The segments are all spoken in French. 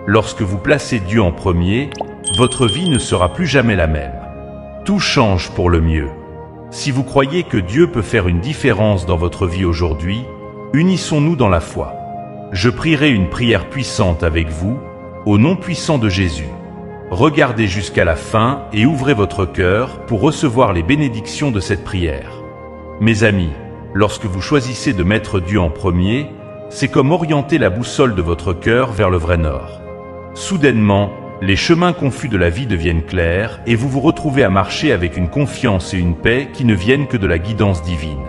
Lorsque vous placez Dieu en premier, votre vie ne sera plus jamais la même. Tout change pour le mieux. Si vous croyez que Dieu peut faire une différence dans votre vie aujourd'hui, unissons-nous dans la foi. Je prierai une prière puissante avec vous, au nom puissant de Jésus. Regardez jusqu'à la fin et ouvrez votre cœur pour recevoir les bénédictions de cette prière. Mes amis, lorsque vous choisissez de mettre Dieu en premier, c'est comme orienter la boussole de votre cœur vers le vrai nord. Soudainement, les chemins confus de la vie deviennent clairs et vous vous retrouvez à marcher avec une confiance et une paix qui ne viennent que de la guidance divine.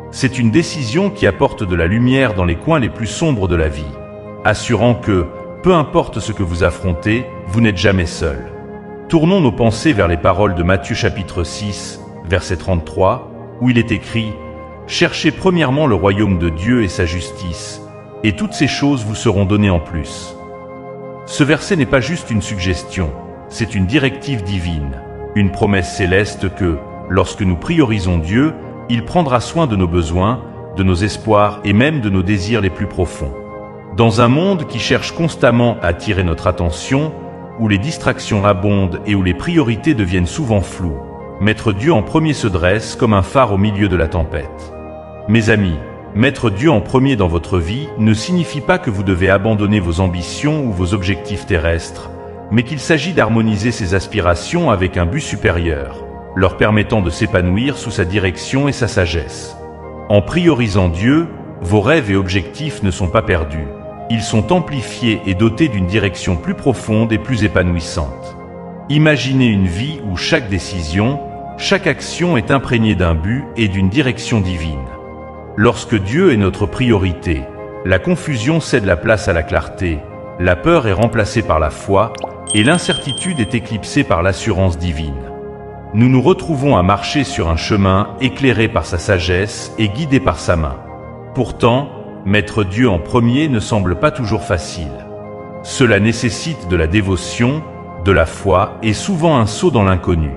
C'est une décision qui apporte de la lumière dans les coins les plus sombres de la vie, assurant que, peu importe ce que vous affrontez, vous n'êtes jamais seul. Tournons nos pensées vers les paroles de Matthieu chapitre 6, verset 33, où il est écrit « Cherchez premièrement le royaume de Dieu et sa justice, et toutes ces choses vous seront données en plus. » Ce verset n'est pas juste une suggestion, c'est une directive divine, une promesse céleste que, lorsque nous priorisons Dieu, il prendra soin de nos besoins, de nos espoirs et même de nos désirs les plus profonds. Dans un monde qui cherche constamment à attirer notre attention, où les distractions abondent et où les priorités deviennent souvent floues, mettre Dieu en premier se dresse comme un phare au milieu de la tempête. Mes amis, mettre Dieu en premier dans votre vie ne signifie pas que vous devez abandonner vos ambitions ou vos objectifs terrestres, mais qu'il s'agit d'harmoniser ces aspirations avec un but supérieur, leur permettant de s'épanouir sous sa direction et sa sagesse. En priorisant Dieu, vos rêves et objectifs ne sont pas perdus. Ils sont amplifiés et dotés d'une direction plus profonde et plus épanouissante. Imaginez une vie où chaque décision, chaque action est imprégnée d'un but et d'une direction divine. Lorsque Dieu est notre priorité, la confusion cède la place à la clarté, la peur est remplacée par la foi et l'incertitude est éclipsée par l'assurance divine. Nous nous retrouvons à marcher sur un chemin éclairé par sa sagesse et guidé par sa main. Pourtant, mettre Dieu en premier ne semble pas toujours facile. Cela nécessite de la dévotion, de la foi et souvent un saut dans l'inconnu.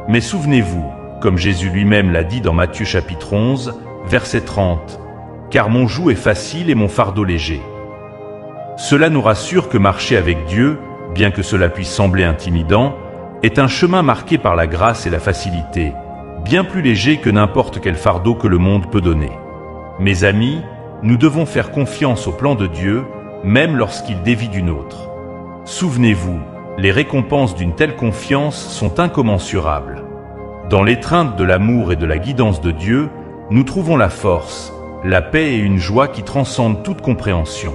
Mais souvenez-vous, comme Jésus lui-même l'a dit dans Matthieu chapitre 11, verset 30, « Car mon joug est facile et mon fardeau léger. » Cela nous rassure que marcher avec Dieu, bien que cela puisse sembler intimidant, est un chemin marqué par la grâce et la facilité, bien plus léger que n'importe quel fardeau que le monde peut donner. Mes amis, nous devons faire confiance au plan de Dieu, même lorsqu'il dévie du nôtre. Souvenez-vous, les récompenses d'une telle confiance sont incommensurables. Dans l'étreinte de l'amour et de la guidance de Dieu, nous trouvons la force, la paix et une joie qui transcendent toute compréhension.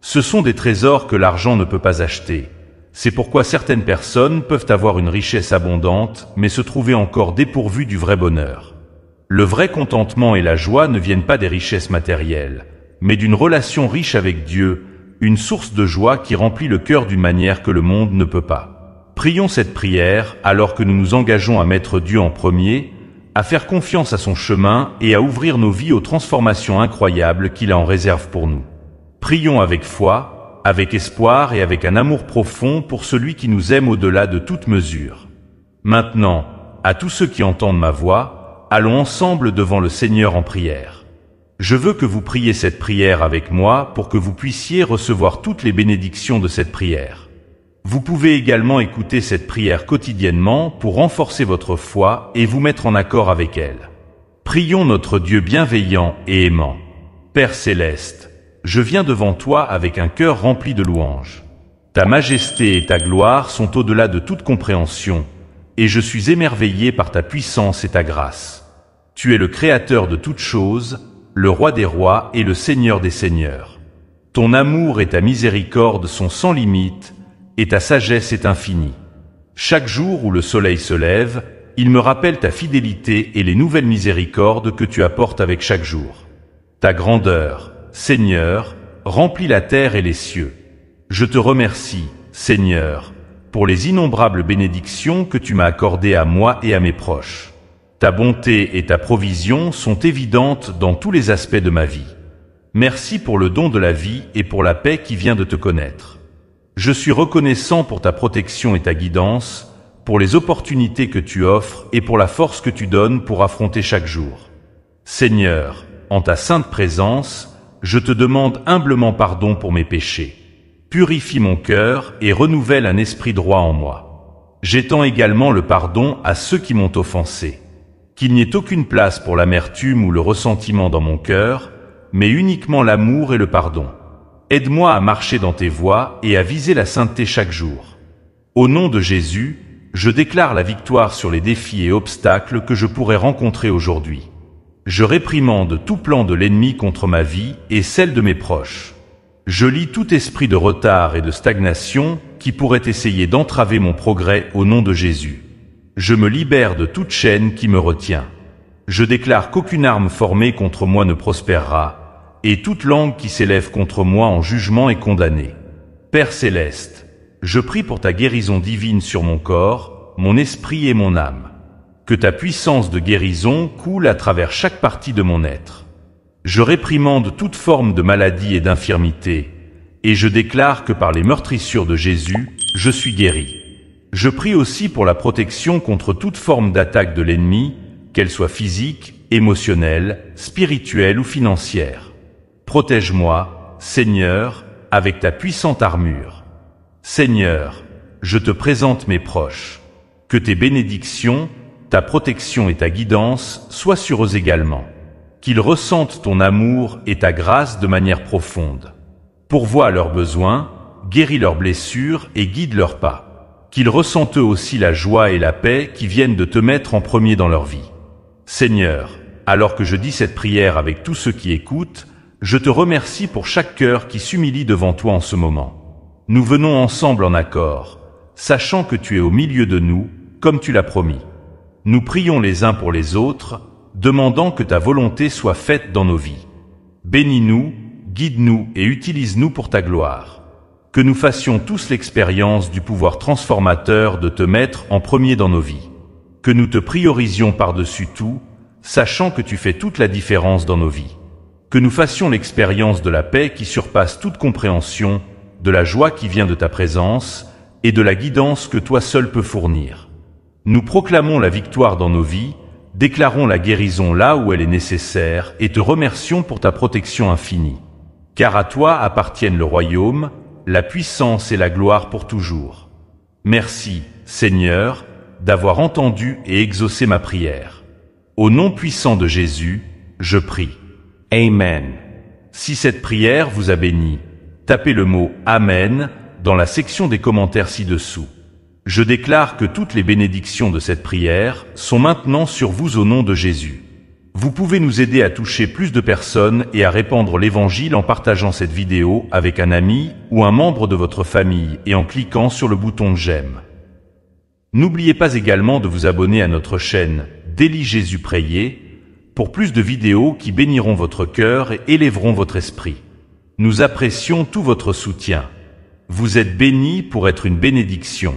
Ce sont des trésors que l'argent ne peut pas acheter. C'est pourquoi certaines personnes peuvent avoir une richesse abondante, mais se trouver encore dépourvues du vrai bonheur. Le vrai contentement et la joie ne viennent pas des richesses matérielles, mais d'une relation riche avec Dieu, une source de joie qui remplit le cœur d'une manière que le monde ne peut pas. Prions cette prière alors que nous nous engageons à mettre Dieu en premier, à faire confiance à son chemin et à ouvrir nos vies aux transformations incroyables qu'il a en réserve pour nous. Prions avec foi, avec espoir et avec un amour profond pour celui qui nous aime au-delà de toute mesure. Maintenant, à tous ceux qui entendent ma voix, allons ensemble devant le Seigneur en prière. Je veux que vous priez cette prière avec moi pour que vous puissiez recevoir toutes les bénédictions de cette prière. Vous pouvez également écouter cette prière quotidiennement pour renforcer votre foi et vous mettre en accord avec elle. Prions notre Dieu bienveillant et aimant. Père céleste, je viens devant toi avec un cœur rempli de louanges. Ta majesté et ta gloire sont au-delà de toute compréhension, et je suis émerveillé par ta puissance et ta grâce. Tu es le Créateur de toutes choses, le Roi des rois et le Seigneur des seigneurs. Ton amour et ta miséricorde sont sans limite, et ta sagesse est infinie. Chaque jour où le soleil se lève, il me rappelle ta fidélité et les nouvelles miséricordes que tu apportes avec chaque jour. Ta grandeur, Seigneur, remplit la terre et les cieux. Je te remercie, Seigneur, pour les innombrables bénédictions que tu m'as accordées à moi et à mes proches. Ta bonté et ta provision sont évidentes dans tous les aspects de ma vie. Merci pour le don de la vie et pour la paix qui vient de te connaître. Je suis reconnaissant pour ta protection et ta guidance, pour les opportunités que tu offres et pour la force que tu donnes pour affronter chaque jour. Seigneur, en ta sainte présence, je te demande humblement pardon pour mes péchés. Purifie mon cœur et renouvelle un esprit droit en moi. J'étends également le pardon à ceux qui m'ont offensé. Qu'il n'y ait aucune place pour l'amertume ou le ressentiment dans mon cœur, mais uniquement l'amour et le pardon. Aide-moi à marcher dans tes voies et à viser la sainteté chaque jour. Au nom de Jésus, je déclare la victoire sur les défis et obstacles que je pourrais rencontrer aujourd'hui. Je réprimande tout plan de l'ennemi contre ma vie et celle de mes proches. Je lie tout esprit de retard et de stagnation qui pourrait essayer d'entraver mon progrès au nom de Jésus. Je me libère de toute chaîne qui me retient. Je déclare qu'aucune arme formée contre moi ne prospérera, et toute langue qui s'élève contre moi en jugement est condamnée. Père céleste, je prie pour ta guérison divine sur mon corps, mon esprit et mon âme. Que ta puissance de guérison coule à travers chaque partie de mon être. Je réprimande toute forme de maladie et d'infirmité, et je déclare que par les meurtrissures de Jésus, je suis guéri. Je prie aussi pour la protection contre toute forme d'attaque de l'ennemi, qu'elle soit physique, émotionnelle, spirituelle ou financière. Protège-moi, Seigneur, avec ta puissante armure. Seigneur, je te présente mes proches. Que tes bénédictions, ta protection et ta guidance soient sur eux également. Qu'ils ressentent ton amour et ta grâce de manière profonde. Pourvois à leurs besoins, guéris leurs blessures et guide leurs pas. Qu'ils ressentent eux aussi la joie et la paix qui viennent de te mettre en premier dans leur vie. Seigneur, alors que je dis cette prière avec tous ceux qui écoutent, je te remercie pour chaque cœur qui s'humilie devant toi en ce moment. Nous venons ensemble en accord, sachant que tu es au milieu de nous, comme tu l'as promis. Nous prions les uns pour les autres, demandant que ta volonté soit faite dans nos vies. Bénis-nous, guide-nous et utilise-nous pour ta gloire. Que nous fassions tous l'expérience du pouvoir transformateur de te mettre en premier dans nos vies. Que nous te priorisions par-dessus tout, sachant que tu fais toute la différence dans nos vies. Que nous fassions l'expérience de la paix qui surpasse toute compréhension, de la joie qui vient de ta présence et de la guidance que toi seul peux fournir. Nous proclamons la victoire dans nos vies, déclarons la guérison là où elle est nécessaire et te remercions pour ta protection infinie. Car à toi appartiennent le royaume, la puissance et la gloire pour toujours. Merci, Seigneur, d'avoir entendu et exaucé ma prière. Au nom puissant de Jésus, je prie. Amen. Si cette prière vous a béni, tapez le mot « Amen » dans la section des commentaires ci-dessous. Je déclare que toutes les bénédictions de cette prière sont maintenant sur vous au nom de Jésus. Vous pouvez nous aider à toucher plus de personnes et à répandre l'Évangile en partageant cette vidéo avec un ami ou un membre de votre famille et en cliquant sur le bouton « J'aime ». N'oubliez pas également de vous abonner à notre chaîne « Délie Jésus Prier » pour plus de vidéos qui béniront votre cœur et élèveront votre esprit. Nous apprécions tout votre soutien. Vous êtes bénis pour être une bénédiction.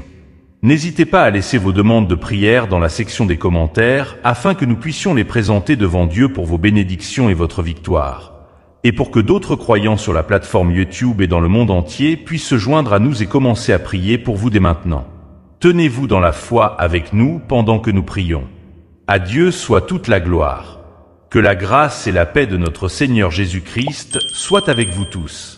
N'hésitez pas à laisser vos demandes de prière dans la section des commentaires afin que nous puissions les présenter devant Dieu pour vos bénédictions et votre victoire. Et pour que d'autres croyants sur la plateforme YouTube et dans le monde entier puissent se joindre à nous et commencer à prier pour vous dès maintenant. Tenez-vous dans la foi avec nous pendant que nous prions. À Dieu soit toute la gloire. Que la grâce et la paix de notre Seigneur Jésus-Christ soient avec vous tous.